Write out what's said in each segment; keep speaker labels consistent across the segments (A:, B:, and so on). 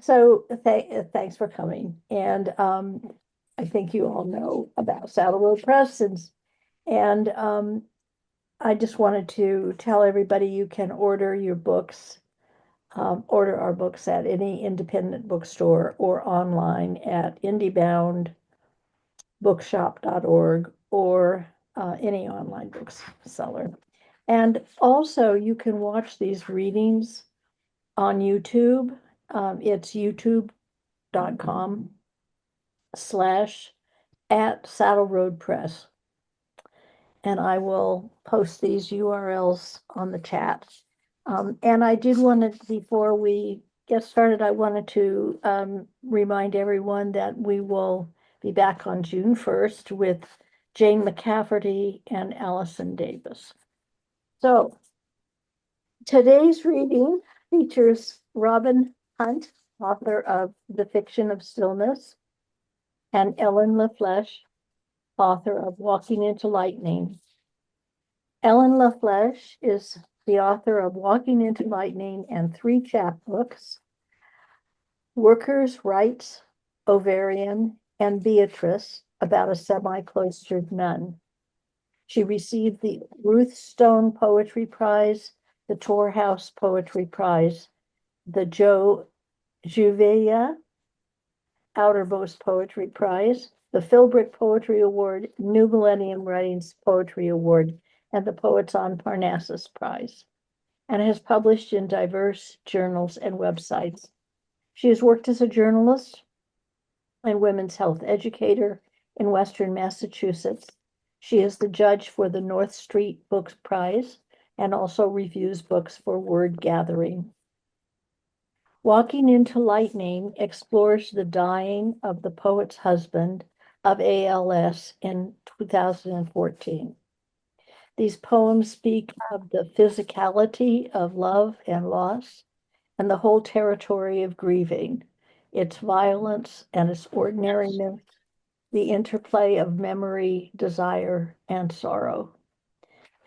A: So thanks for coming. And I think you all know about Saddle Road Press and I just wanted to tell everybody you can order your books, order our books at any independent bookstore or online at indieboundbookshop.org or any online bookseller. And also you can watch these readings on YouTube. It's youtube.com/at Saddle Road Press. And I will post these URLs on the chat. And I did want to, before we get started, I wanted to remind everyone that we will be back on June 1st with Jane McCafferty and Allison Davis. So today's reading features Robyn Hunt, author of The Fiction of Stillness, and Ellen LaFlèche, author of Walking into Lightning. Ellen LaFlèche is the author of Walking into Lightning and 3 chapbooks, Workers' Rights, Ovarian, and Beatrice, about a semi-cloistered nun. She received the Ruth Stone Poetry Prize, the Tor House Poetry Prize, the Joe Juvea Outermost Poetry Prize, the Philbrick Poetry Award, New Millennium Writings Poetry Award, and the Poets on Parnassus Prize, and has published in diverse journals and websites. She has worked as a journalist and women's health educator in Western Massachusetts. She is the judge for the North Street Books Prize and also reviews books for Word Gathering. Walking into Lightning explores the dying of the poet's husband of ALS in 2014. These poems speak of the physicality of love and loss and the whole territory of grieving, its violence and its ordinariness, the interplay of memory, desire, and sorrow.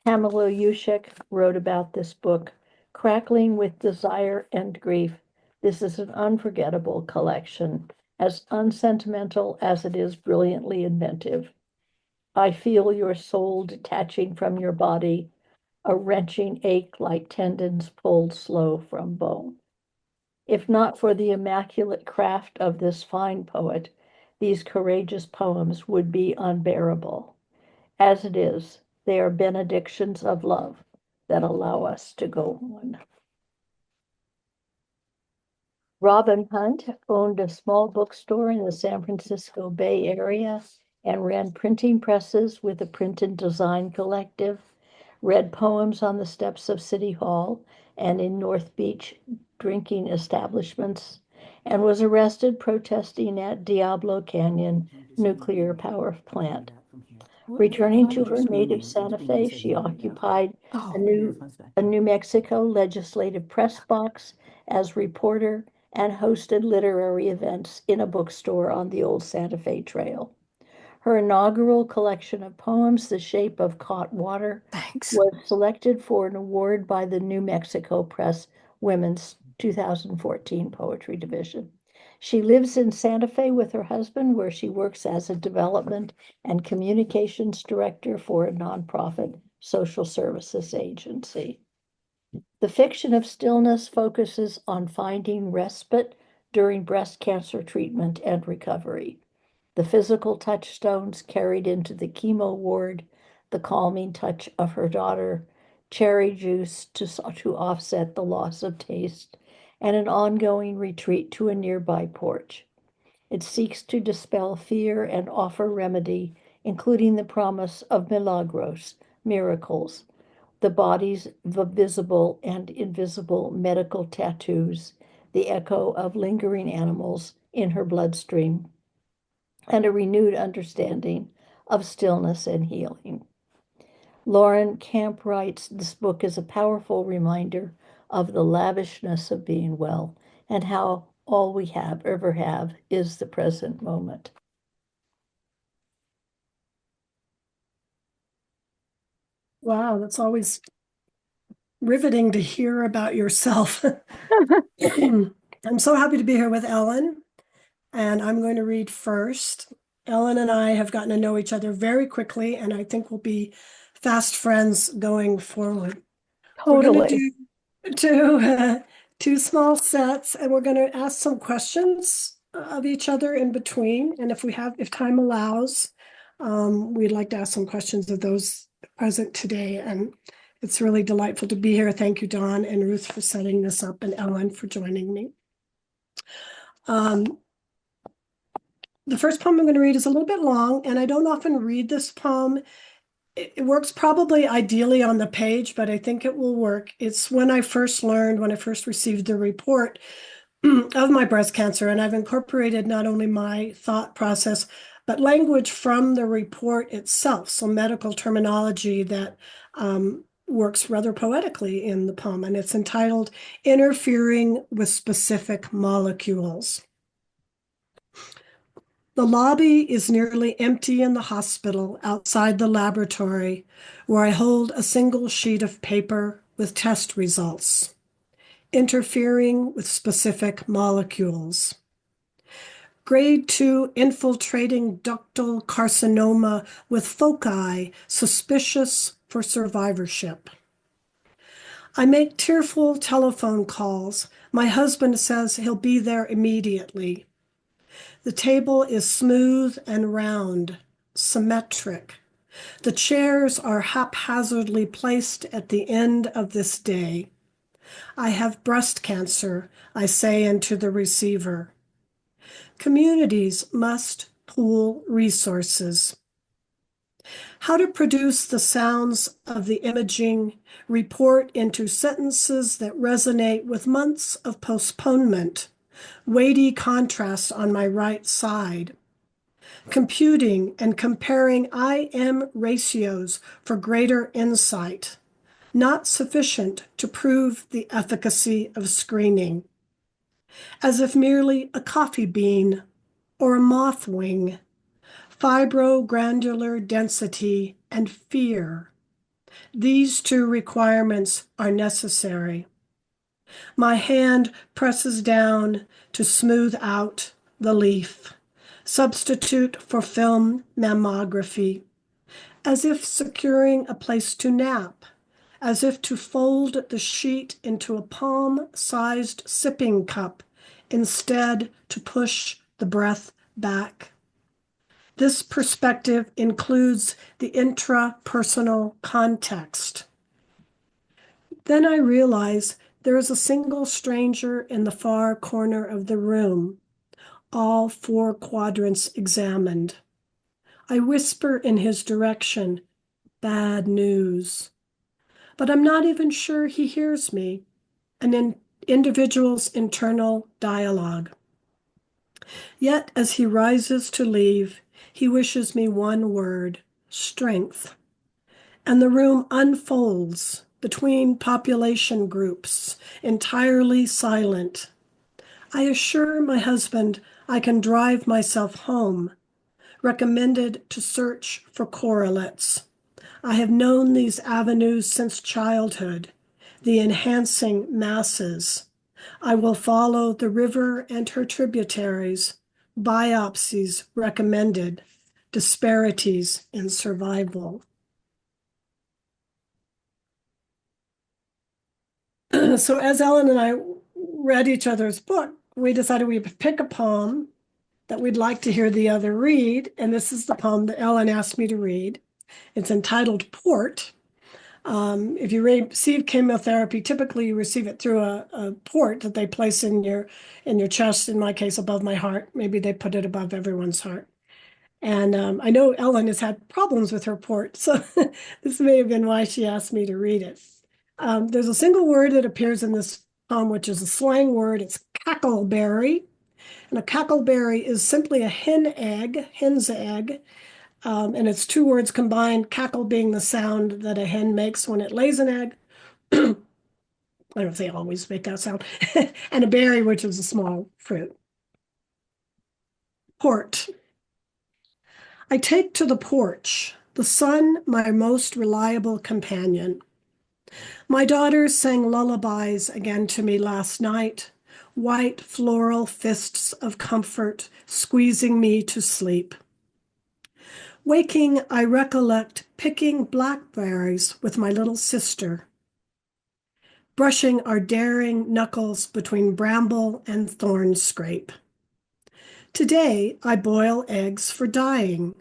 A: Pamela Yushek wrote about this book, Crackling with Desire and Grief. This is an unforgettable collection, as unsentimental as it is brilliantly inventive. I feel your soul detaching from your body, a wrenching ache like tendons pulled slow from bone. If not for the immaculate craft of this fine poet, these courageous poems would be unbearable. As it is, they are benedictions of love that allow us to go on. Robyn Hunt owned a small bookstore in the San Francisco Bay Area and ran printing presses with a print and design collective, read poems on the steps of City Hall and in North Beach drinking establishments, and was arrested protesting at Diablo Canyon nuclear power plant. Returning to her native Santa Fe, she occupied a New Mexico legislative press box as reporter and hosted literary events in a bookstore on the old Santa Fe Trail. Her inaugural collection of poems, The Shape of Caught Water,
B: Thanks.
A: was selected for an award by the New Mexico Press Women's 2014 Poetry Division. She lives in Santa Fe with her husband, where she works as a development and communications director for a nonprofit social services agency. The Fiction of Stillness focuses on finding respite during breast cancer treatment and recovery. The physical touchstones carried into the chemo ward, the calming touch of her daughter, cherry juice to offset the loss of taste, and an ongoing retreat to a nearby porch. It seeks to dispel fear and offer remedy, including the promise of milagros, miracles, the body's visible and invisible medical tattoos, the echo of lingering animals in her bloodstream, and a renewed understanding of stillness and healing. Lauren Camp writes, this book is a powerful reminder of the lavishness of being well and how all we have ever have is the present moment.
B: Wow, that's always riveting to hear about yourself. I'm so happy to be here with Ellen, and I'm going to read first. Ellen and I have gotten to know each other very quickly, and I think we'll be fast friends going forward. We're going to
A: Totally.
B: do two, two small sets, and we're going to ask some questions of each other in between. And if time allows, we'd like to ask some questions of those present today. And it's really delightful to be here. Thank you, Dawn and Ruth, for setting this up, and Ellen for joining me. The first poem I'm going to read is a little bit long, and I don't often read this poem. It works probably ideally on the page, but I think it will work. It's when I first received the report of my breast cancer, and I've incorporated not only my thought process, but language from the report itself. So medical terminology that works rather poetically in the poem, and it's entitled Interfering with Specific Molecules. The lobby is nearly empty in the hospital outside the laboratory, where I hold a single sheet of paper with test results, interfering with specific molecules. Grade 2 infiltrating ductal carcinoma with foci suspicious for survivorship. I make tearful telephone calls. My husband says he'll be there immediately. The table is smooth and round, symmetric. The chairs are haphazardly placed at the end of this day. I have breast cancer, I say into the receiver. Communities must pool resources. How to produce the sounds of the imaging report into sentences that resonate with months of postponement. Weighty contrast on my right side. Computing and comparing IM ratios for greater insight, not sufficient to prove the efficacy of screening. As if merely a coffee bean or a moth wing, fibrogranular density and fear. These two requirements are necessary. My hand presses down to smooth out the leaf. Substitute for film mammography. As if securing a place to nap. As if to fold the sheet into a palm-sized sipping cup, instead to push the breath back. This perspective includes the intrapersonal context. Then I realize there is a single stranger in the far corner of the room, all 4 quadrants examined. I whisper in his direction, bad news. But I'm not even sure he hears me, an individual's internal dialogue. Yet as he rises to leave, he wishes me one word, strength. And the room unfolds between population groups, entirely silent. I assure my husband I can drive myself home, recommended to search for correlates. I have known these avenues since childhood, the enhancing masses. I will follow the river and her tributaries, biopsies recommended, disparities in survival. So as Ellen and I read each other's book, we decided we'd pick a poem that we'd like to hear the other read, and this is the poem that Ellen asked me to read. It's entitled Port. If you receive chemotherapy, typically you receive it through a port that they place in your chest, in my case, above my heart. Maybe they put it above everyone's heart. And I know Ellen has had problems with her port, so this may have been why she asked me to read it. There's a single word that appears in this poem, which is a slang word. It's cackleberry. And a cackleberry is simply a hen's egg, and it's 2 words combined, cackle being the sound that a hen makes when it lays an egg. I don't know if they always make that sound. And a berry, which is a small fruit. Port. I take to the porch, the sun my most reliable companion. My daughters sang lullabies again to me last night, white floral fists of comfort squeezing me to sleep. Waking, I recollect picking blackberries with my little sister, brushing our daring knuckles between bramble and thorn scrape. Today, I boil eggs for dyeing.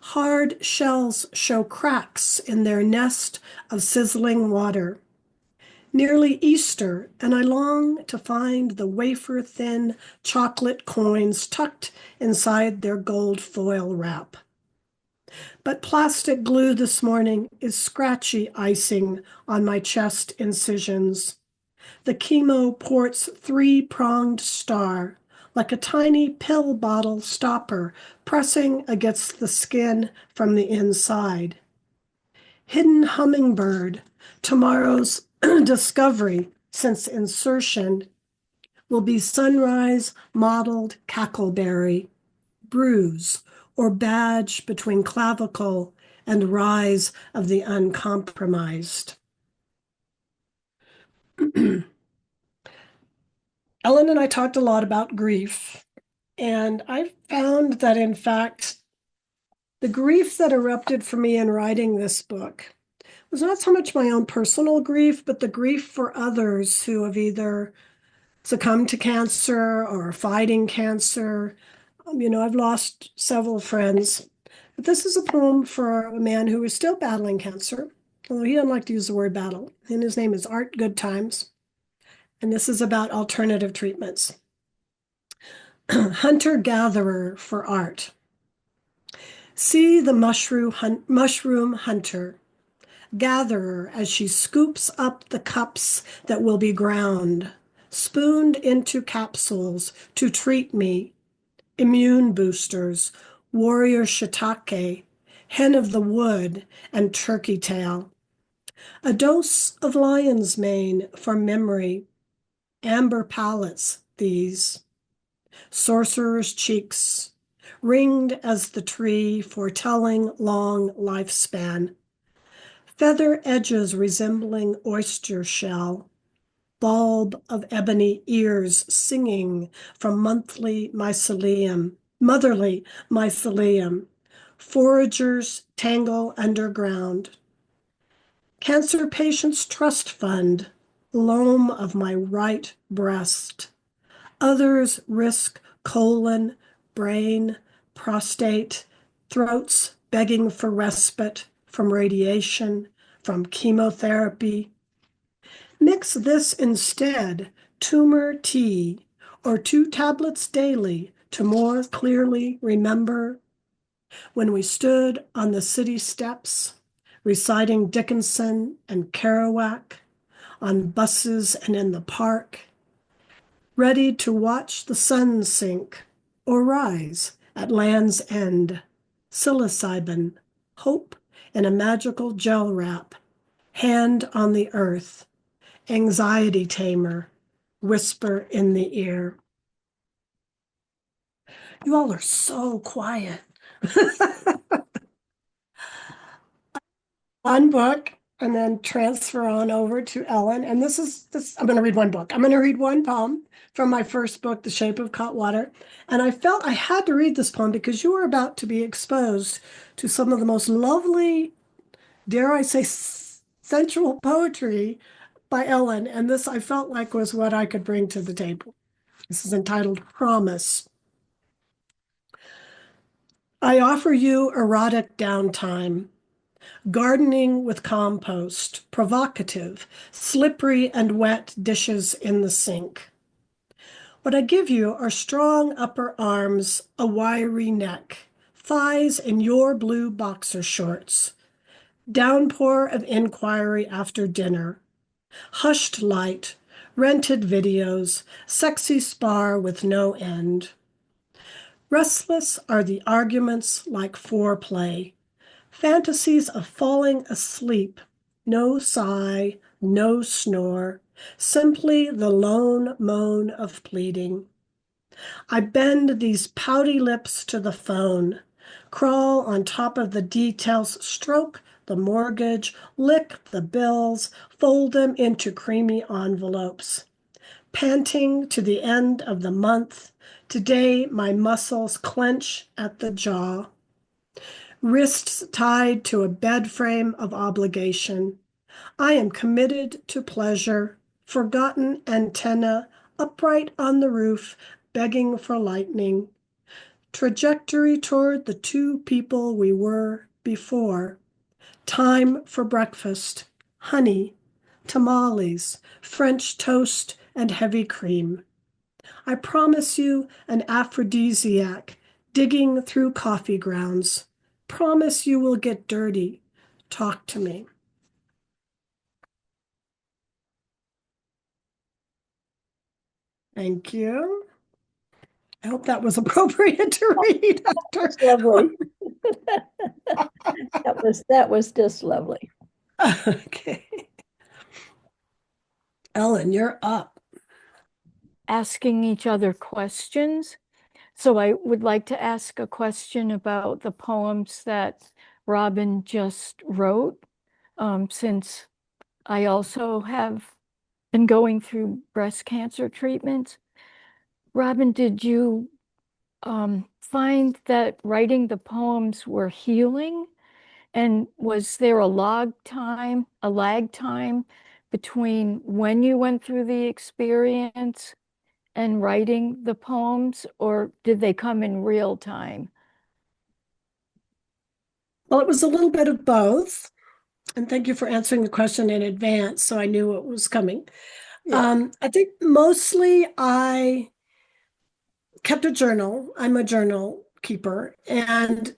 B: Hard shells show cracks in their nest of sizzling water. Nearly Easter, and I long to find the wafer-thin chocolate coins tucked inside their gold foil wrap. But plastic glue this morning is scratchy icing on my chest incisions. The chemo port's three-pronged star, like a tiny pill bottle stopper pressing against the skin from the inside. Hidden hummingbird, tomorrow's discovery since insertion, will be sunrise mottled cackleberry, bruise, or badge between clavicle and rise of the uncompromised. Ellen and I talked a lot about grief, and I found that, in fact, the grief that erupted for me in writing this book was not so much my own personal grief, but the grief for others who have either succumbed to cancer or are fighting cancer. I've lost several friends, but this is a poem for a man who is still battling cancer, although he doesn't like to use the word battle, and his name is Art Goodtimes. And this is about alternative treatments. Hunter-gatherer for art. See the mushroom hunter, gatherer as she scoops up the cups that will be ground, spooned into capsules to treat me, immune boosters, warrior shiitake, hen of the wood, and turkey tail. A dose of lion's mane for memory, amber palettes these, sorcerer's cheeks, ringed as the tree foretelling long lifespan, feather edges resembling oyster shell, bulb of ebony ears singing from motherly mycelium, foragers tangle underground. Cancer Patients Trust Fund, loam of my right breast. Others risk colon, brain, prostate, throats begging for respite from radiation, from chemotherapy. Mix this instead, tumor tea, or 2 tablets daily to more clearly remember when we stood on the city steps, reciting Dickinson and Kerouac, on buses and in the park, ready to watch the sun sink or rise at Land's End, psilocybin, hope in a magical gel wrap, hand on the earth, anxiety tamer, whisper in the ear. You all are so quiet. One book and then transfer on over to Ellen. And this, I'm going to read one book. I'm going to read one poem from my first book, The Shape of Caught Water. And I felt I had to read this poem because you are about to be exposed to some of the most lovely, dare I say, sensual poetry by Ellen. And this I felt like was what I could bring to the table. This is entitled Promise. I offer you erotic downtime. Gardening with compost, provocative, slippery and wet dishes in the sink. What I give you are strong upper arms, a wiry neck, thighs in your blue boxer shorts, downpour of inquiry after dinner, hushed light, rented videos, sexy spar with no end. Restless are the arguments like foreplay, fantasies of falling asleep, no sigh, no snore, simply the lone moan of pleading. I bend these pouty lips to the phone, crawl on top of the details, stroke the mortgage, lick the bills, fold them into creamy envelopes. panting to the end of the month. Today, my muscles clench at the jaw, wrists tied to a bed frame of obligation. I am committed to pleasure, forgotten antenna upright on the roof, begging for lightning. Trajectory toward the two people we were before. Time for breakfast, honey, tamales, French toast, and heavy cream. I promise you an aphrodisiac, digging through coffee grounds. Promise you will get dirty. Talk to me. Thank you. I hope that was appropriate to read after.
A: That's lovely. That was just lovely.
B: Okay. Ellen, you're up.
C: Asking each other questions. So I would like to ask a question about the poems that Robyn just wrote, since I also have been going through breast cancer treatments. Robyn, did you find that writing the poems were healing? And was there a lag time between when you went through the experience and writing the poems, or did they come in real time?
B: Well, it was a little bit of both. And thank you for answering the question in advance so I knew what was coming.
A: Yeah.
B: I think mostly I kept a journal. I'm a journal keeper. And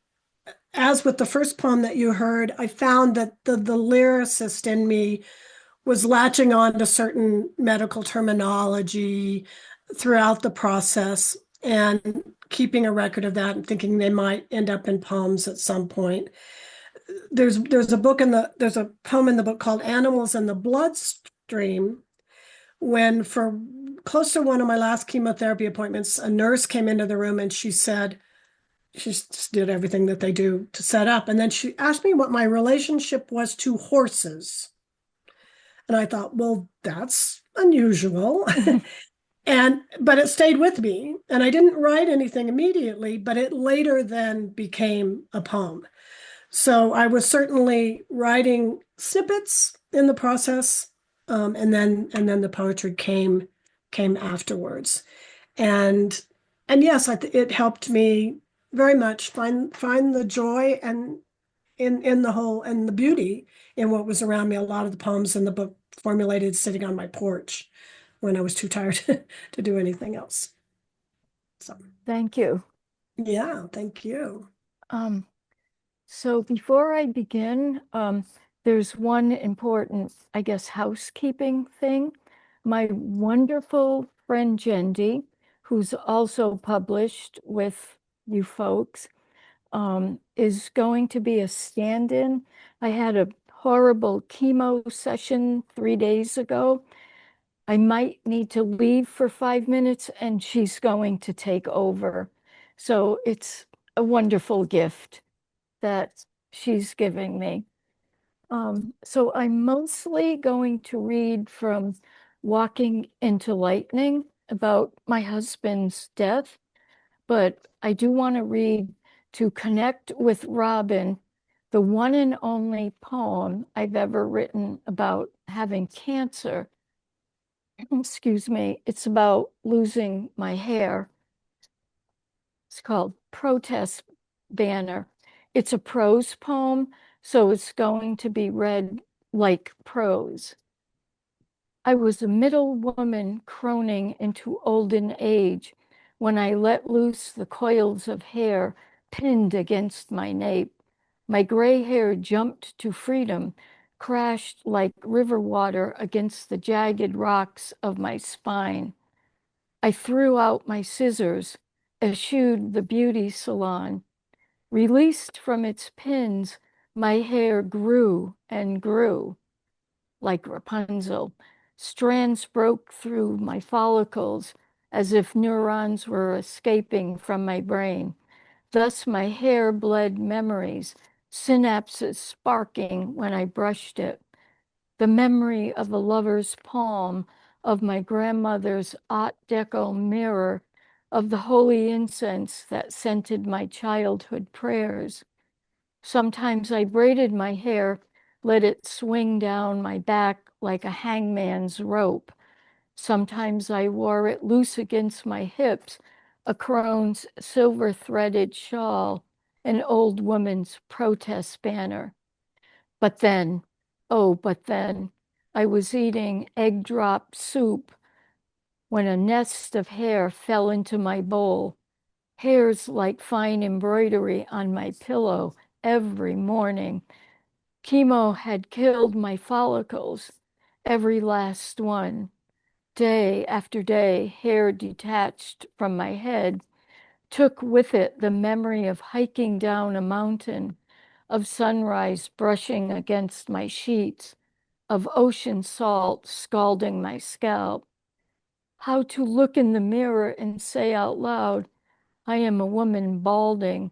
B: as with the first poem that you heard, I found that the lyricist in me was latching on to certain medical terminology throughout the process and keeping a record of that and thinking they might end up in poems at some point. There's a poem in the book called Animals in the Bloodstream, when for close to one of my last chemotherapy appointments, a nurse came into the room and she said, she just did everything that they do to set up. And then she asked me what my relationship was to horses. And I thought, well, that's unusual. But it stayed with me. And I didn't write anything immediately, but it later then became a poem. So I was certainly writing snippets in the process, and then the poetry came afterwards. And yes, it helped me very much find the joy and in the whole and the beauty in what was around me. A lot of the poems in the book formulated sitting on my porch when I was too tired to do anything else. So
C: Thank you.
B: yeah, thank you.
C: So before I begin, there's one important, I guess, housekeeping thing. My wonderful friend Jendi, who's also published with you folks, is going to be a stand-in. I had a horrible chemo session 3 days ago. I might need to leave for 5 minutes and she's going to take over. So it's a wonderful gift that she's giving me. So I'm mostly going to read from Walking into Lightning about my husband's death, but I do want to read To Connect with Robyn, the one and only poem I've ever written about having cancer. Excuse me, it's about losing my hair. It's called Protest Banner. It's a prose poem, so it's going to be read like prose. I was a middle woman croning into olden age when I let loose the coils of hair pinned against my nape. My gray hair jumped to freedom, crashed like river water against the jagged rocks of my spine. I threw out my scissors, eschewed the beauty salon. Released from its pins, my hair grew and grew like Rapunzel. Strands broke through my follicles as if neurons were escaping from my brain. Thus, my hair bled memories, synapses sparking when I brushed it. The memory of a lover's palm of my grandmother's Art Deco mirror, of the holy incense that scented my childhood prayers. Sometimes I braided my hair, let it swing down my back like a hangman's rope. Sometimes I wore it loose against my hips, a crone's silver-threaded shawl, an old woman's protest banner. But then, oh, but then, I was eating egg drop soup when a nest of hair fell into my bowl, hairs like fine embroidery on my pillow every morning. Chemo had killed my follicles, every last one. Day after day, hair detached from my head took with it the memory of hiking down a mountain, of sunrise brushing against my sheets, of ocean salt scalding my scalp. How to look in the mirror and say out loud, I am a woman balding,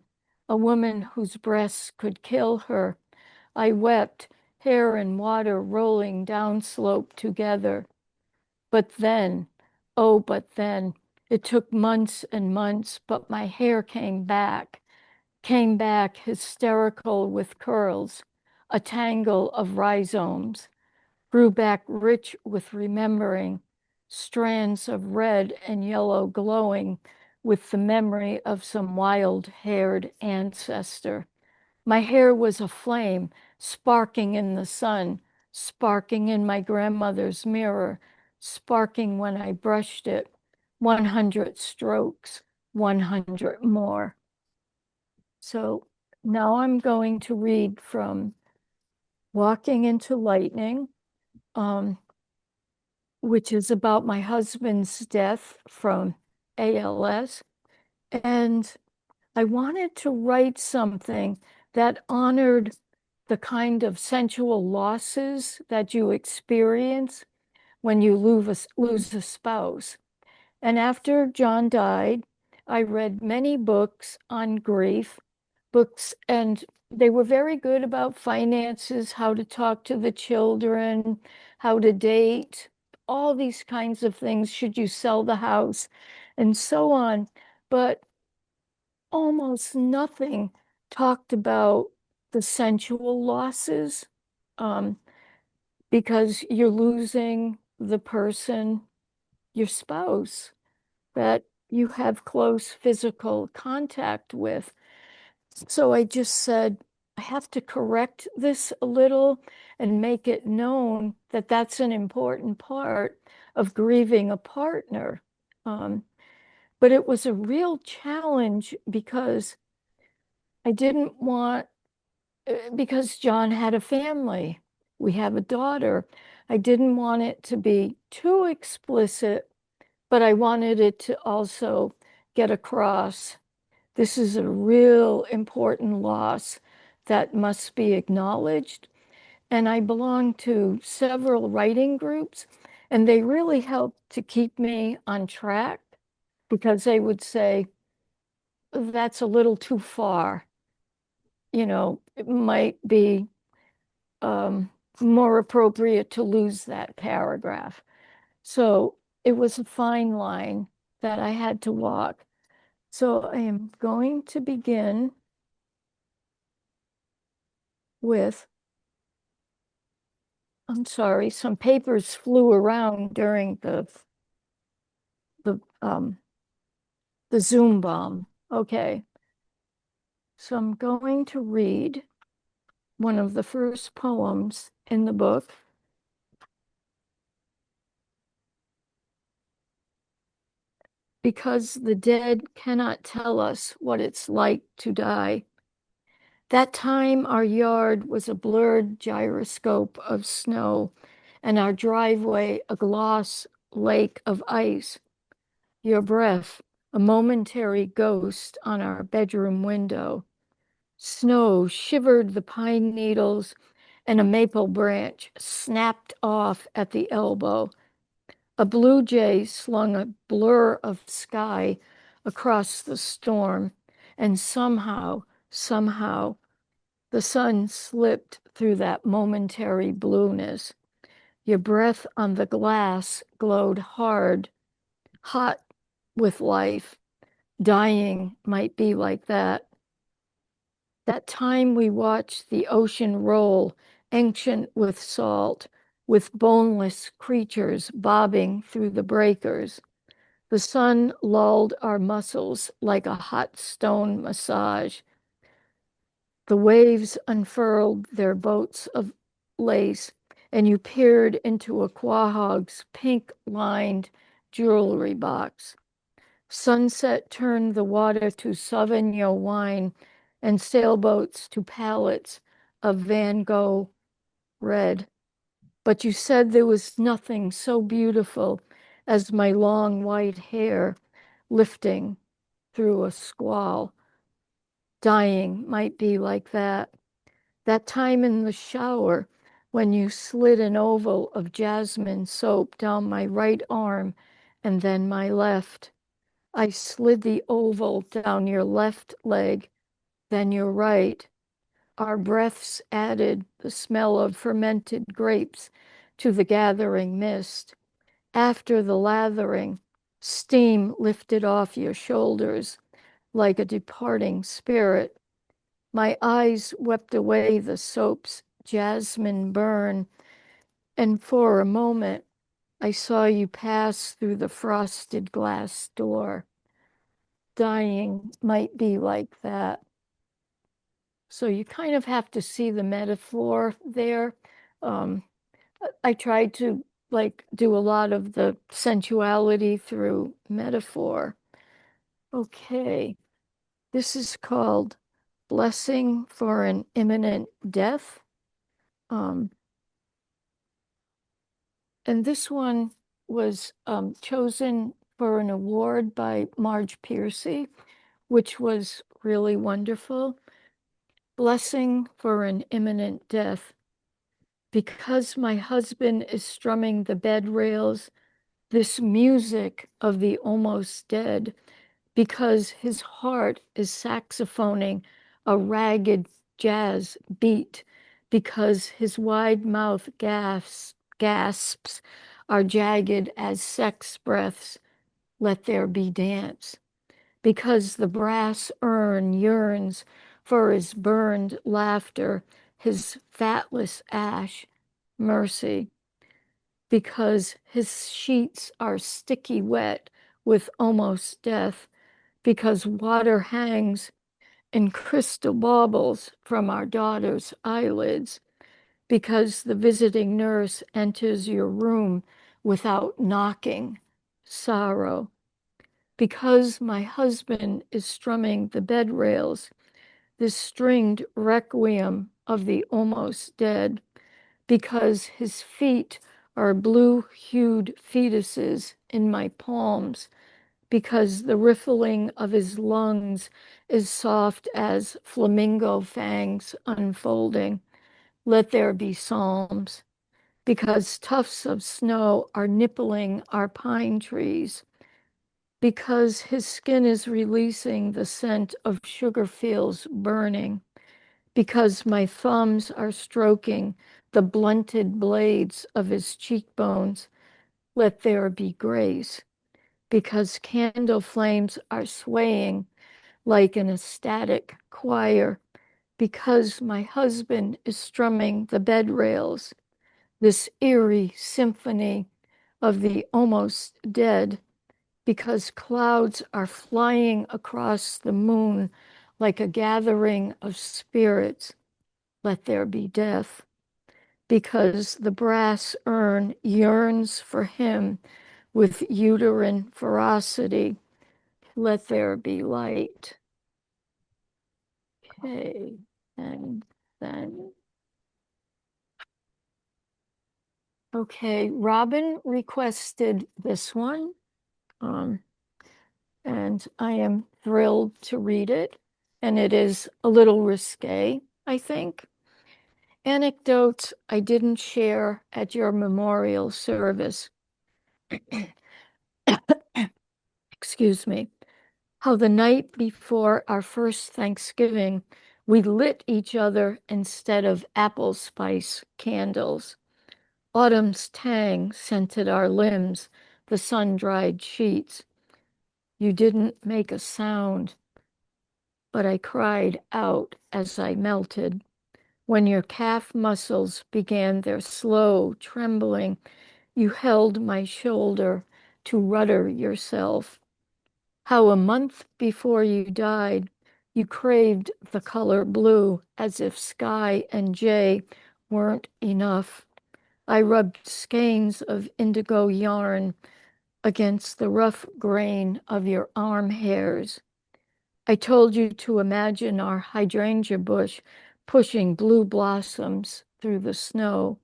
C: a woman whose breasts could kill her. I wept, hair and water rolling downslope together. But then, oh, but then, it took months and months, but my hair came back hysterical with curls, a tangle of rhizomes, grew back rich with remembering, strands of red and yellow glowing with the memory of some wild-haired ancestor. My hair was a flame, sparking in the sun, sparking in my grandmother's mirror, sparking when I brushed it. 100 strokes, 100 more. So now I'm going to read from Walking into Lightning, which is about my husband's death from ALS. And I wanted to write something that honored the kind of sensual losses that you experience when you lose a spouse. And after John died, I read many books on grief, books, and they were very good about finances, how to talk to the children, how to date, all these kinds of things. Should you sell the house, and so on. But almost nothing talked about the sensual losses, um, because you're losing the person, your spouse, that you have close physical contact with. So I just said, I have to correct this a little and make it known that that's an important part of grieving a partner. But it was a real challenge because I didn't want, because John had a family, we have a daughter. I didn't want it to be too explicit, but I wanted it to also get across this is a real important loss that must be acknowledged. And I belong to several writing groups, and they really helped to keep me on track because they would say, that's a little too far. It might be more appropriate to lose that paragraph. So it was a fine line that I had to walk. So I am going to begin with, I'm sorry, some papers flew around during the um the Zoom bomb. Okay. So I'm going to read one of the first poems in the book. Because the dead cannot tell us what it's like to die. That time our yard was a blurred gyroscope of snow, and our driveway a gloss lake of ice. Your breath, a momentary ghost on our bedroom window. Snow shivered the pine needles, and a maple branch snapped off at the elbow. A blue jay slung a blur of sky across the storm, and somehow, the sun slipped through that momentary blueness. Your breath on the glass glowed hard, hot with life. Dying might be like that. That time we watched the ocean roll, ancient with salt, with boneless creatures bobbing through the breakers. The sun lulled our muscles like a hot stone massage. The waves unfurled their boats of lace, and you peered into a quahog's pink-lined jewelry box. Sunset turned the water to Sauvignon wine and sailboats to pallets of Van Gogh red. But you said there was nothing so beautiful as my long white hair lifting through a squall. Dying might be like that. That time in the shower when you slid an oval of jasmine soap down my right arm and then my left. I slid the oval down your left leg, then your right. Our breaths added the smell of fermented grapes to the gathering mist. After the lathering, steam lifted off your shoulders like a departing spirit. My eyes wept away the soap's jasmine burn, and for a moment I saw you pass through the frosted glass door. Dying might be like that. So you kind of have to see the metaphor there. Um, I tried to like do a lot of the sensuality through metaphor. Okay, this is called Blessing for an Imminent Death. Um, and this one was chosen for an award by Marge Piercy, which was really wonderful. Blessing for an Imminent Death. Because my husband is strumming the bed rails, this music of the almost dead, because his heart is saxophoning a ragged jazz beat, because his wide mouth gasps are jagged as sex breaths, let there be dance. Because the brass urn yearns for his burned laughter, his fatless ash, mercy. Because his sheets are sticky wet with almost death, because water hangs in crystal baubles from our daughter's eyelids, because the visiting nurse enters your room without knocking, sorrow. Because my husband is strumming the bed rails, this stringed requiem of the almost dead, because his feet are blue-hued fetuses in my palms, because the riffling of his lungs is soft as flamingo fangs unfolding. Let there be psalms, because tufts of snow are nippling our pine trees, because his skin is releasing the scent of sugar fields burning, because my thumbs are stroking the blunted blades of his cheekbones, let there be grace, because candle flames are swaying like an ecstatic choir, because my husband is strumming the bed rails, this eerie symphony of the almost dead, because clouds are flying across the moon like a gathering of spirits, let there be death, because the brass urn yearns for him with uterine ferocity, let there be light. Okay, and then, okay, Robyn requested this one. And I am thrilled to read it. And it is a little risque, I think. Anecdotes I didn't share at your memorial service. Excuse me. How the night before our first Thanksgiving, we lit each other instead of apple spice candles. Autumn's tang scented our limbs, the sun-dried sheets. You didn't make a sound, but I cried out as I melted. When your calf muscles began their slow trembling, you held my shoulder to rudder yourself. How a month before you died, you craved the color blue as if sky and jay weren't enough. I rubbed skeins of indigo yarn against the rough grain of your arm hairs. I told you to imagine our hydrangea bush pushing blue blossoms through the snow.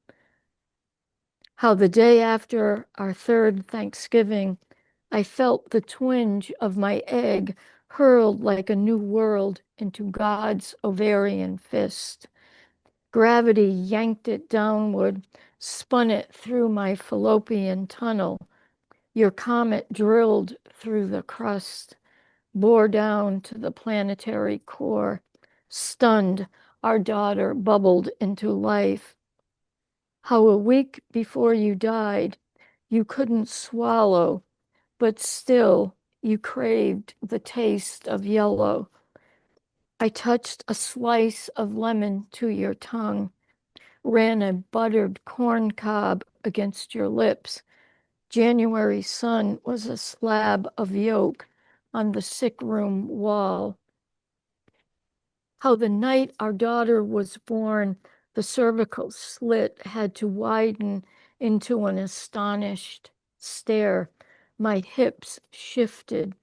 C: How the day after our third Thanksgiving, I felt the twinge of my egg hurled like a new world into God's ovarian fist. Gravity yanked it downward, spun it through my fallopian tunnel. Your comet drilled through the crust, bore down to the planetary core. Stunned, our daughter bubbled into life. How a week before you died, you couldn't swallow, but still you craved the taste of yellow. I touched a slice of lemon to your tongue, ran a buttered corn cob against your lips. January sun was a slab of yolk on the sick room wall. How the night our daughter was born, the cervical slit had to widen into an astonished stare. My hips shifted,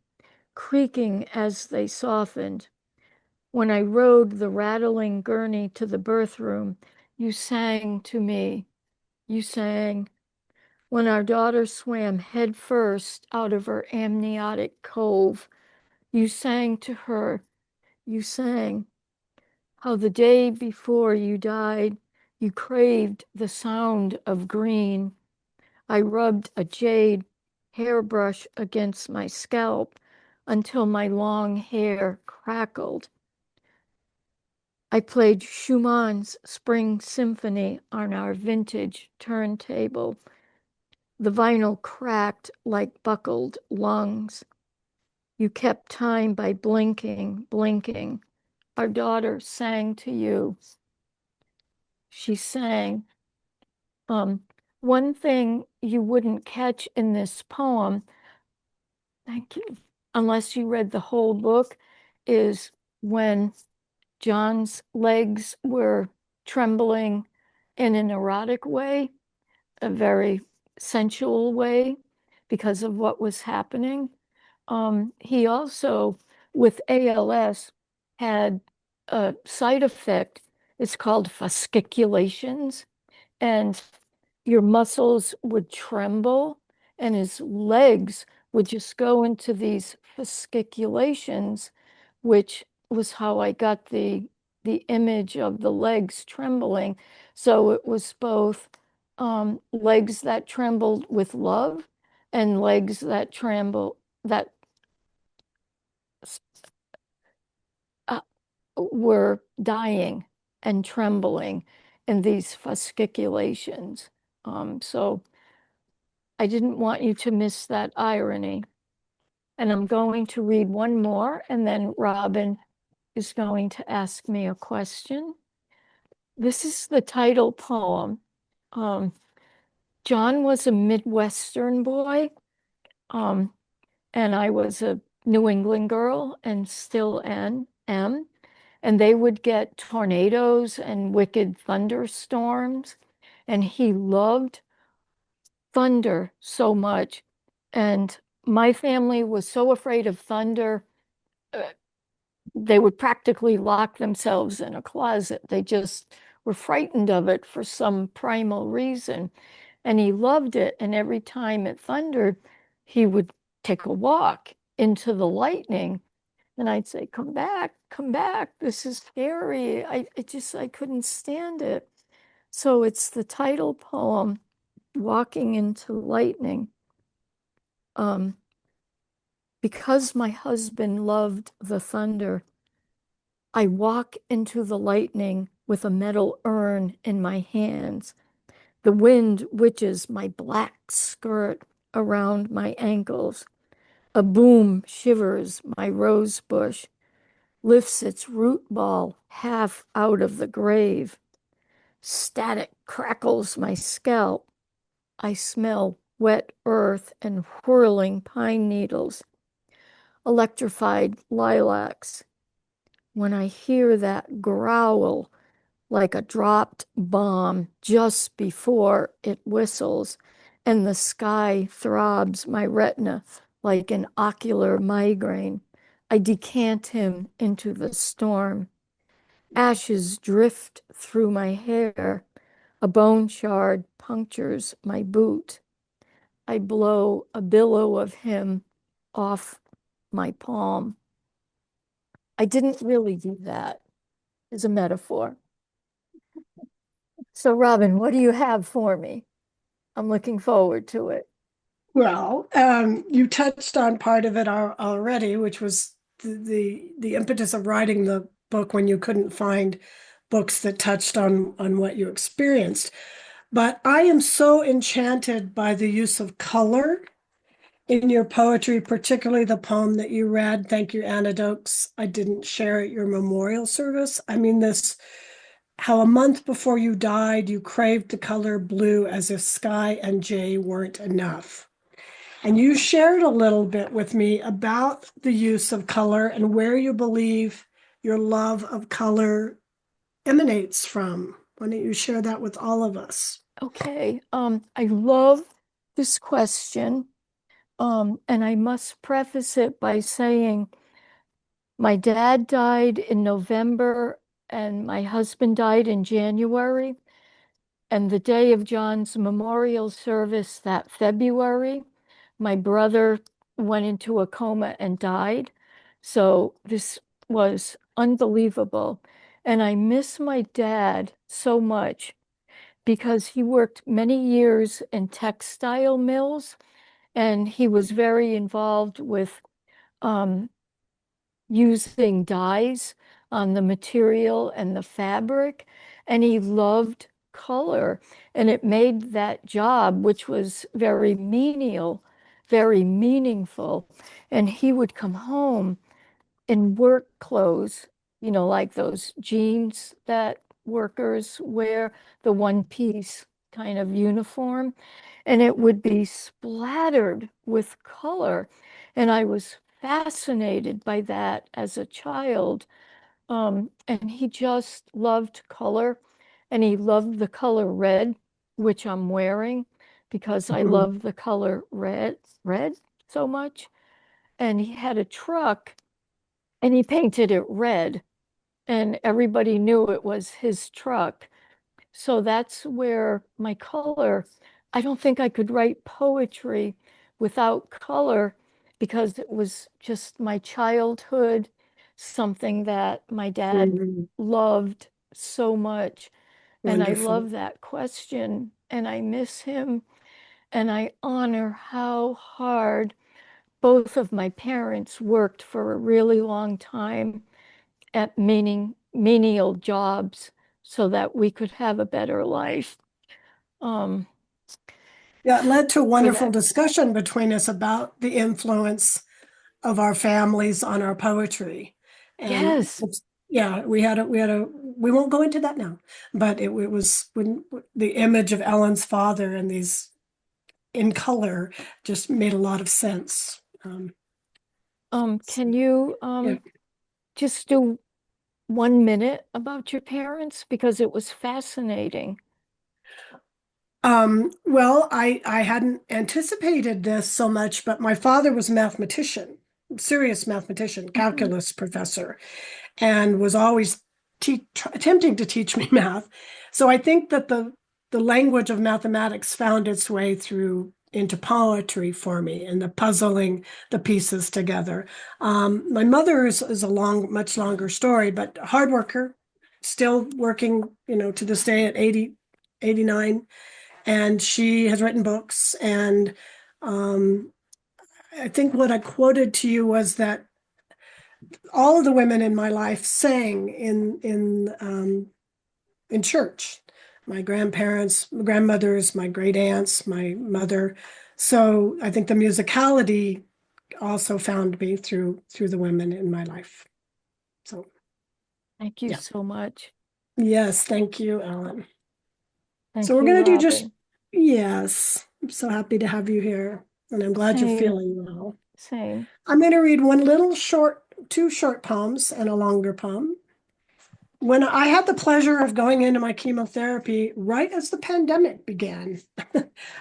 C: creaking as they softened. When I rode the rattling gurney to the birth room, you sang to me. You sang. When our daughter swam head first out of her amniotic cove, you sang to her. You sang. How the day before you died, you craved the sound of green. I rubbed a jade hairbrush against my scalp until my long hair crackled. I played Schumann's Spring Symphony on our vintage turntable. The vinyl cracked like buckled lungs. You kept time by blinking, blinking. Our daughter sang to you. She sang. One thing you wouldn't catch in this poem, thank you, unless you read the whole book, is when John's legs were trembling in an erotic way, a very sensual way, because of what was happening. He also, with ALS, had a side effect. It's called fasciculations, and your muscles would tremble, and his legs would just go into these fasciculations, which was how I got the image of the legs trembling. So it was both legs that trembled with love and legs that tremble that uh, were dying and trembling in these fasciculations. So I didn't want you to miss that irony. And I'm going to read one more, and then Robyn is going to ask me a question. This is the title poem. John was a Midwestern boy, and I was a New England girl and still am. And they would get tornadoes and wicked thunderstorms. And he loved thunder so much. And my family was so afraid of thunder, uh, they would practically lock themselves in a closet. They just were frightened of it for some primal reason. And he loved it. And every time it thundered, he would take a walk into the lightning. And I'd say, come back. This is scary. I couldn't stand it. So it's the title poem, Walking into Lightning. Because my husband loved the thunder, I walk into the lightning with a metal urn in my hands. The wind witches my black skirt around my ankles. A boom shivers my rose bush, lifts its root ball half out of the grave. Static crackles my scalp. I smell wet earth and whirling pine needles, electrified lilacs. When I hear that growl like a dropped bomb just before it whistles, and the sky throbs my retina like an ocular migraine, I decant him into the storm. Ashes drift through my hair. A bone shard punctures my boot. I blow a billow of him off my palm. I didn't really do that as a metaphor. So, Robyn, what do you have for me? I'm looking forward to it.
B: Well, you touched on part of it already, which was the impetus of writing the book when you couldn't find books that touched on what you experienced. But I am so enchanted by the use of color in your poetry, particularly the poem that you read, Thank You, Anecdotes, I Didn't Share at Your Memorial Service. I mean, this, how a month before you died, you craved the color blue as if sky and jay weren't enough. And you shared a little bit with me about the use of color and where you believe your love of color emanates from. Why don't you share that with all of us?
C: Okay. I love this question. And I must preface it by saying my dad died in November and my husband died in January. And the day of John's memorial service that February, my brother went into a coma and died. So this was unbelievable. And I miss my dad so much because he worked many years in textile mills and he was very involved with um, using dyes on the material and the fabric. And he loved color. And it made that job, which was very menial, very meaningful. And he would come home in work clothes, like those jeans that workers wear, the one piece kind of uniform, and it would be splattered with color. And I was fascinated by that as a child. And he just loved color, and he loved the color red, which I'm wearing because I
B: Mhm.
C: love the color red so much. And he had a truck and he painted it red, and everybody knew it was his truck. So that's where my color, I don't think I could write poetry without color because it was just my childhood, something that my dad
B: Mhm.
C: loved so much. And I
B: Wonderful.
C: love that question, and I miss him, and I honor how hard both of my parents worked for a really long time at menial jobs so that we could have a better life. Um,
B: Yeah, it led to a
C: for
B: wonderful
C: that,
B: discussion between us about the influence of our families on our poetry. And
C: yes.
B: it's, yeah, we won't go into that now, but it was when the image of Ellen's father and these in color just made a lot of sense.
C: Can you
B: Yeah.
C: just do 1 minute about your parents because it was fascinating.
B: Well, I hadn't anticipated this so much, but my father was a mathematician, serious mathematician,
C: Mhm.
B: calculus professor, and was always attempting to teach me math. So I think that the language of mathematics found its way through into poetry for me and the puzzling the pieces together. My mother is a much longer story, but a hard worker, still working, to this day at 80, 89, and she has written books. And um, I think what I quoted to you was that all of the women in my life sang in church. my grandparents, grandmothers, my great aunts, my mother. So I think the musicality also found me through the women in my life. So
C: Thank you
B: yeah.
C: so much.
B: Yes, thank you, Ellen. So
C: Thank
B: we're
C: you,
B: going to do just,
C: Robyn.
B: yes, I'm so happy to have you here, and I'm glad you're
C: Same,
B: feeling well.
C: same.
B: I'm going to read one little short, two short poems and a longer poem. When I had the pleasure of going into my chemotherapy right as the pandemic began,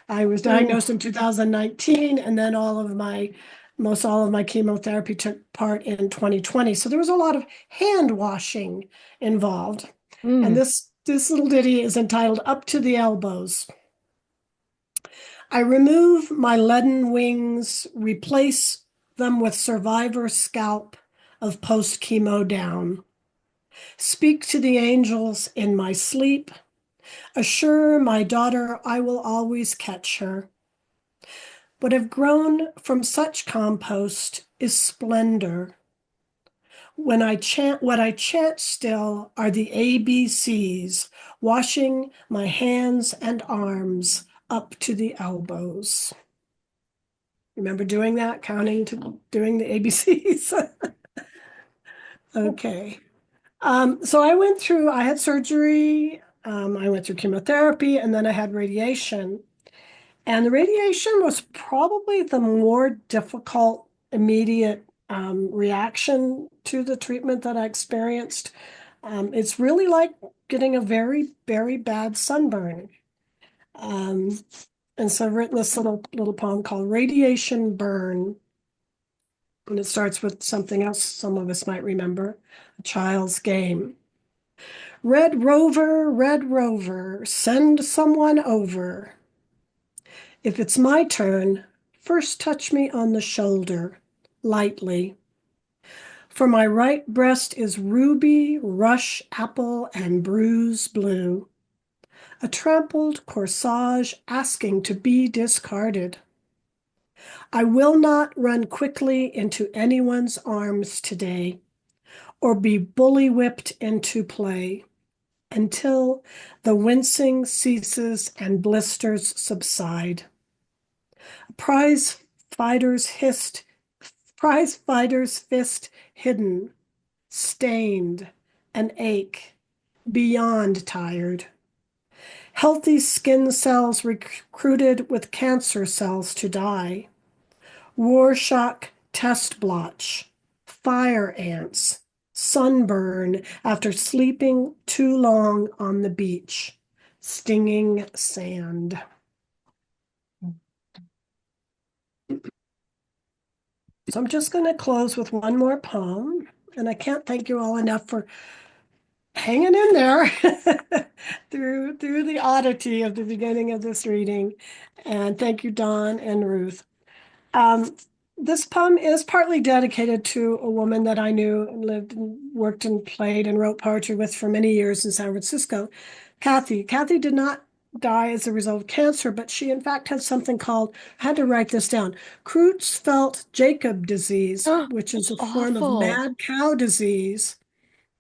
B: I was diagnosed in 2019, and then most all of my chemotherapy took part in 2020. So there was a lot of hand washing involved. And
C: Mm.
B: this little ditty is entitled Up to the Elbows. I remove my leaden wings, replace them with survivor scalp of post-chemo down. Speak to the angels in my sleep. Assure my daughter I will always catch her. What have grown from such compost is splendor. What I chant still are the ABCs, washing my hands and arms up to the elbows. Remember doing that, doing the ABCs? Okay. So I had surgery, I went through chemotherapy, and then I had radiation. And the radiation was probably the more difficult, immediate reaction to the treatment that I experienced. It's really like getting a very, very bad sunburn. Um, and so I've written this little poem called Radiation Burn. And it starts with something else some of us might remember, a child's game. Red Rover, send someone over. If it's my turn, first touch me on the shoulder, lightly. For my right breast is ruby, rush apple, and bruise blue. A trampled corsage asking to be discarded. I will not run quickly into anyone's arms today, or be bully whipped into play until the wincing ceases and blisters subside. Prize fighter's hissed, prize fighter's fist hidden, stained, an ache, beyond tired. Healthy skin cells recruited with cancer cells to die. War shock test blotch, fire ants, sunburn after sleeping too long on the beach, stinging sand. So I'm just going to close with one more poem, and I can't thank you all enough for hanging in there through the oddity of the beginning of this reading. And thank you, Dawn and Ruth. This poem is partly dedicated to a woman that I knew and lived and worked and played and wrote poetry with for many years in San Francisco, Kathy. Kathy did not die as a result of cancer, but she in fact had something called, I had to write this down, Creutzfeldt-Jakob disease, which is a form of
C: Awful.
B: mad cow disease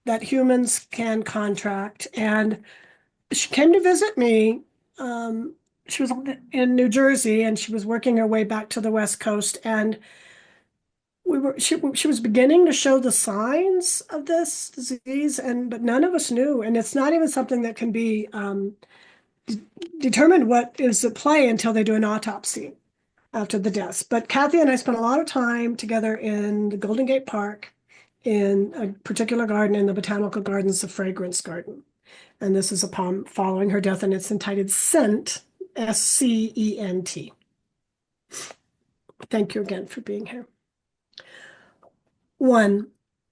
B: that humans can contract. And she came to visit me. She was in New Jersey and she was working her way back to the West Coast. And she was beginning to show the signs of this disease, but none of us knew. And it's not even something that can be determined what is at play until they do an autopsy after the deaths. But Kathy and I spent a lot of time together in the Golden Gate Park in a particular garden in the Botanical Gardens, the Fragrance Garden. And this is a poem following her death, and it's entitled Scent, Scent. Thank you again for being here. 1.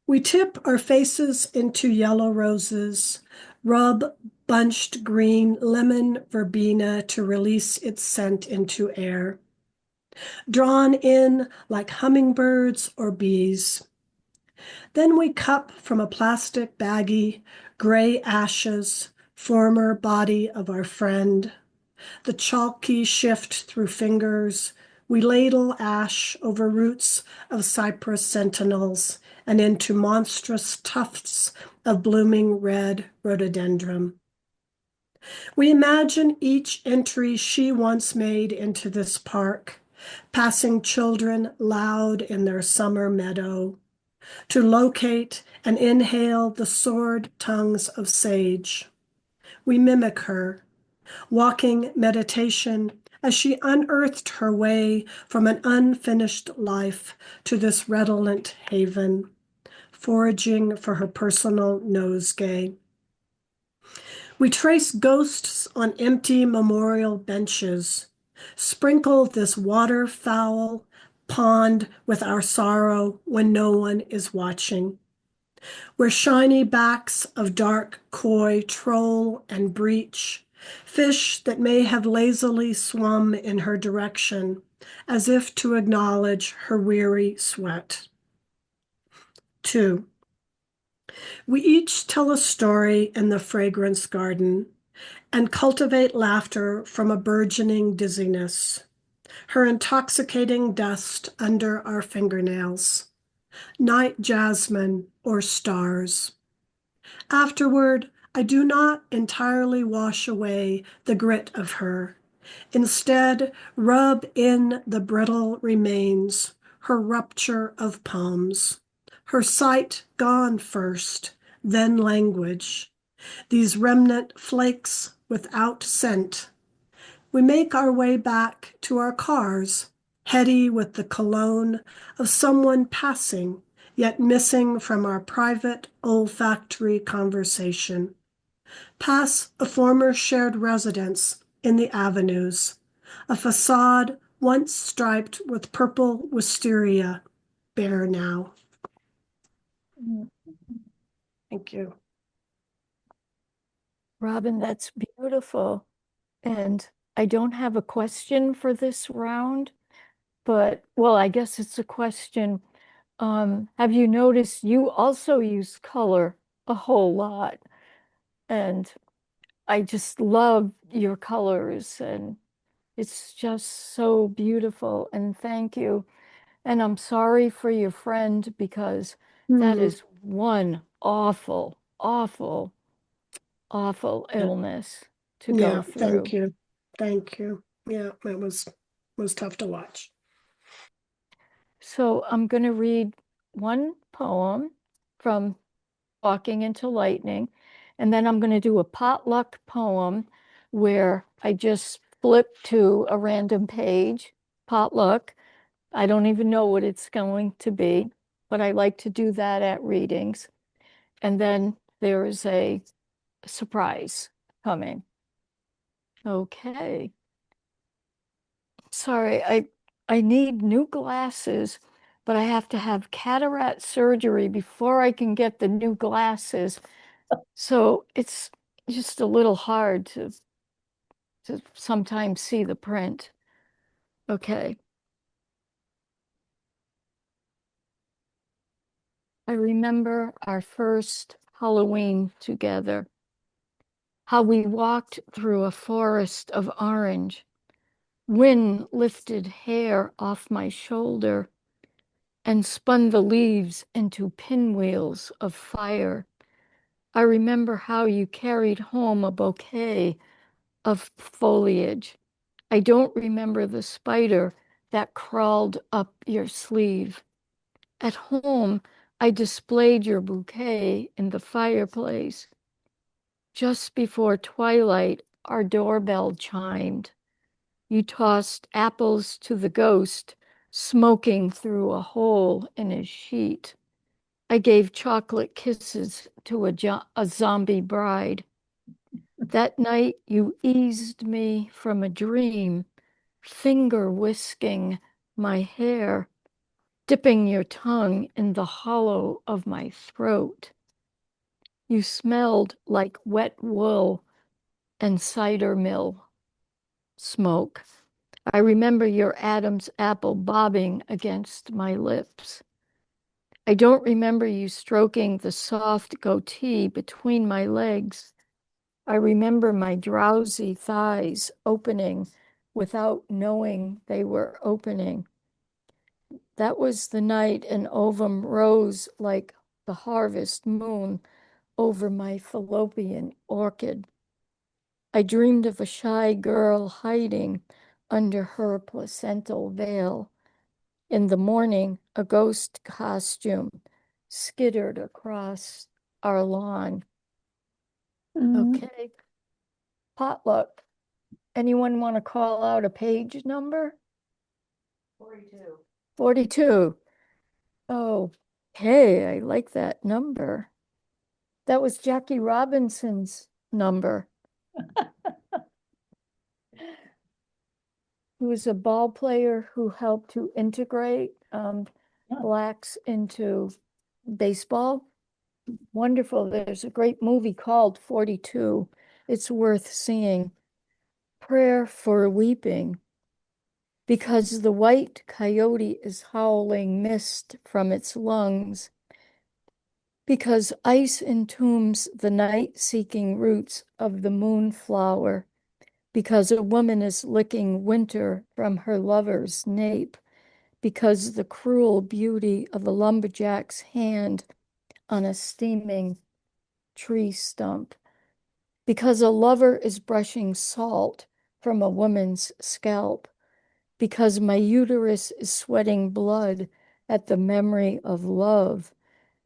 B: We tip our faces into yellow roses, rub bunched green lemon verbena to release its scent into air. Drawn in like hummingbirds or bees. Then we cup from a plastic baggie gray ashes, former body of our friend. The chalky shift through fingers. We ladle ash over roots of cypress sentinels and into monstrous tufts of blooming red rhododendron. We imagine each entry she once made into this park, passing children loud in their summer meadow, to locate and inhale the sword tongues of sage. We mimic her, walking meditation as she unearthed her way from an unfinished life to this redolent haven, foraging for her personal nosegay. We trace ghosts on empty memorial benches, sprinkle this waterfowl pond with our sorrow when no one is watching, where shiny backs of dark koi troll and breach, fish that may have lazily swum in her direction, as if to acknowledge her weary sweat. 2. We each tell a story in the fragrance garden and cultivate laughter from a burgeoning dizziness, her intoxicating dust under our fingernails, night jasmine or stars. Afterward, I do not entirely wash away the grit of her. Instead, rub in the brittle remains, her rupture of palms, her sight gone first, then language, these remnant flakes without scent. We make our way back to our cars, heady with the cologne of someone passing, yet missing from our private olfactory conversation. Pass a former shared residence in the avenues, a facade once striped with purple wisteria, bare now. Thank you.
C: Robyn, that's beautiful. And I don't have a question for this round, but well, I guess it's a question. Have you noticed you also use color a whole lot? And I just love your colors and it's just so beautiful. And thank you. And I'm sorry for your friend because that is one awful, awful, awful
B: Yeah,
C: illness to go
B: yeah,
C: through.
B: thank you. Thank you. Yeah, it was tough to watch.
C: So I'm going to read one poem from Walking into Lightning, and then I'm going to do a potluck poem where I just flip to a random page, potluck. I don't even know what it's going to be, but I like to do that at readings. And then there is a surprise coming. Okay. Sorry, I need new glasses, but I have to have cataract surgery before I can get the new glasses. So it's just a little hard to sometimes see the print. Okay. I remember our first Halloween together, how we walked through a forest of orange. Wind lifted hair off my shoulder and spun the leaves into pinwheels of fire. I remember how you carried home a bouquet of foliage. I don't remember the spider that crawled up your sleeve. At home, I displayed your bouquet in the fireplace. Just before twilight, our doorbell chimed. You tossed apples to the ghost, smoking through a hole in his sheet. I gave chocolate kisses to a zombie bride. That night, you eased me from a dream, finger whisking my hair, dipping your tongue in the hollow of my throat. You smelled like wet wool and cider mill smoke. I remember your Adam's apple bobbing against my lips. I don't remember you stroking the soft goatee between my legs. I remember my drowsy thighs opening without knowing they were opening. That was the night an ovum rose like the harvest moon over my fallopian orchid. I dreamed of a shy girl hiding under her placental veil. In the morning, a ghost costume skittered across our lawn.
A: Mm,
C: Okay, potluck. Anyone want to call out a page number? 42. 42. Oh, hey, I like that number. That was Jackie Robinson's number, who was a ball player who helped to integrate blacks into baseball. Wonderful. There's a great movie called 42. It's worth seeing. Prayer for weeping. Because the white coyote is howling mist from its lungs. Because ice entombs the night-seeking roots of the moonflower. Because a woman is licking winter from her lover's nape. Because the cruel beauty of a lumberjack's hand on a steaming tree stump. Because a lover is brushing salt from a woman's scalp. Because my uterus is sweating blood at the memory of love.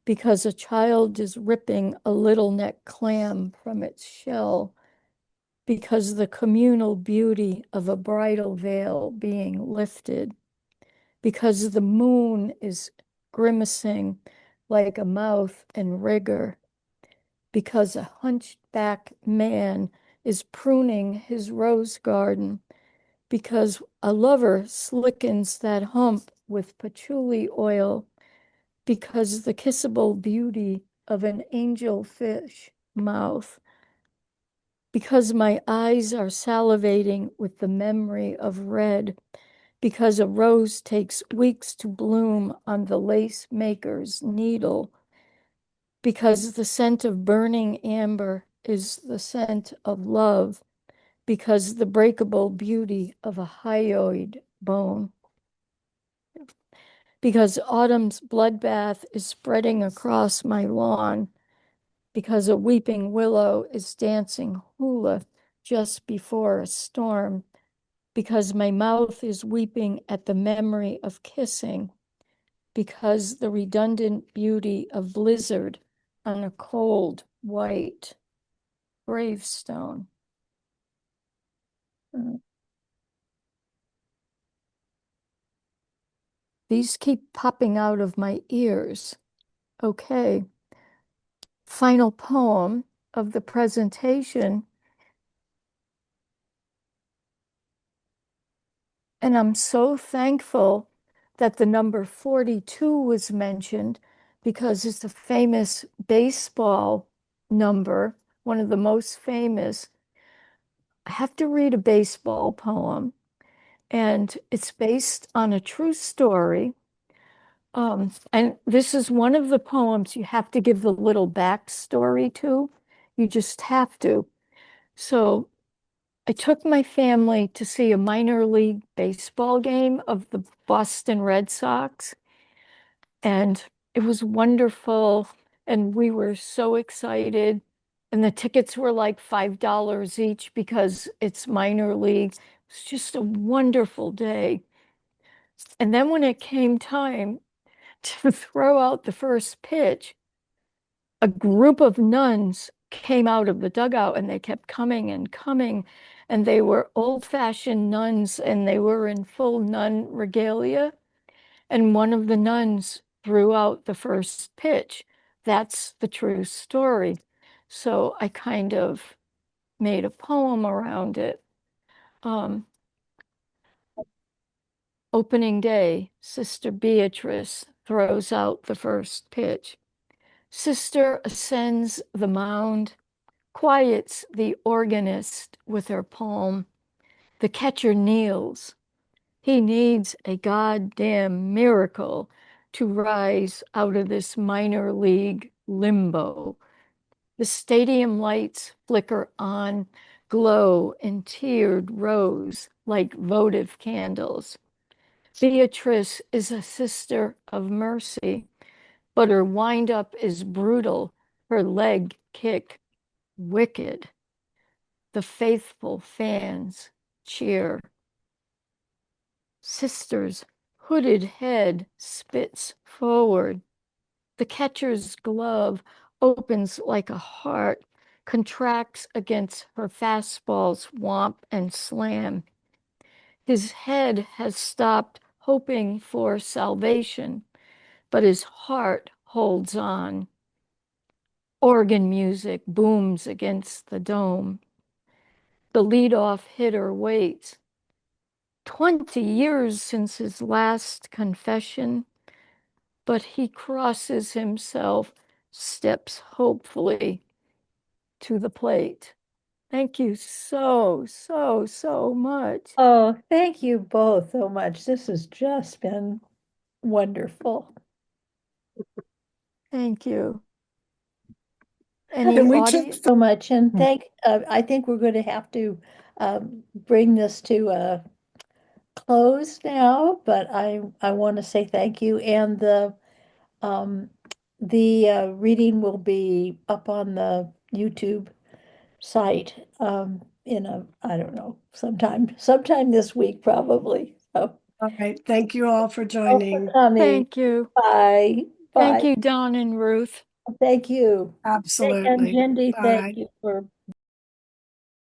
C: Because a child is ripping a little neck clam from its shell. Because the communal beauty of a bridal veil being lifted. Because the moon is grimacing like a mouth in rigor. Because a hunchback man is pruning his rose garden. Because a lover slickens that hump with patchouli oil. Because the kissable beauty of an angelfish mouth. Because my eyes are salivating with the memory of red. Because a rose takes weeks to bloom on the lace maker's needle. Because the scent of burning amber is the scent of love. Because the breakable beauty of a hyoid bone. Because autumn's bloodbath is spreading across my lawn. Because a weeping willow is dancing hula just before a storm. Because my mouth is weeping at the memory of kissing. Because the redundant beauty of blizzard on a cold white gravestone.
A: mm.
C: These keep popping out of my ears. Okay. Final poem of the presentation. And I'm so thankful that the number 42 was mentioned because it's a famous baseball number, one of the most famous. I have to read a baseball poem, and it's based on a true story. And this is one of the poems you have to give the little backstory to. You just have to. So I took my family to see a minor league baseball game of the Boston Red Sox, and it was wonderful. And we were so excited. And the tickets were like $5 each because it's minor league. It's just a wonderful day. And then when it came time to throw out the first pitch, a group of nuns came out of the dugout and they kept coming and coming. And they were old-fashioned nuns and they were in full nun regalia. And one of the nuns threw out the first pitch. That's the true story. So I kind of made a poem around it. Um, Opening day, Sister Beatrice throws out the first pitch. Sister ascends the mound, quiets the organist with her palm. The catcher kneels. He needs a goddamn miracle to rise out of this minor league limbo. The stadium lights flicker on, glow in tiered rows like votive candles. Beatrice is a sister of mercy, but her wind-up is brutal, her leg kick wicked. The faithful fans cheer. Sister's hooded head spits forward. The catcher's glove opens like a heart, contracts against her fastball's whomp and slam. His head has stopped hoping for salvation, but his heart holds on. Organ music booms against the dome. The leadoff hitter waits. 20 years since his last confession, but he crosses himself, steps hopefully to the plate. Thank you so, so, so much.
A: Oh, thank you both so much. This has just been wonderful.
C: Thank you. Any
B: And we took
C: audience?
A: So much, and I think we're going to have to bring this to a close now, but I want to say thank you, and um, the reading will be up on the YouTube site in I don't know, sometime this week probably. So,
B: All right. Thank you all for
A: thank you for
B: joining.
A: coming.
C: Thank you.
A: Bye.
C: Thank
A: Bye.
C: you, Don and Ruth.
A: Thank you. And
B: Absolutely.
A: Jindy, thank
B: Bye.
A: you for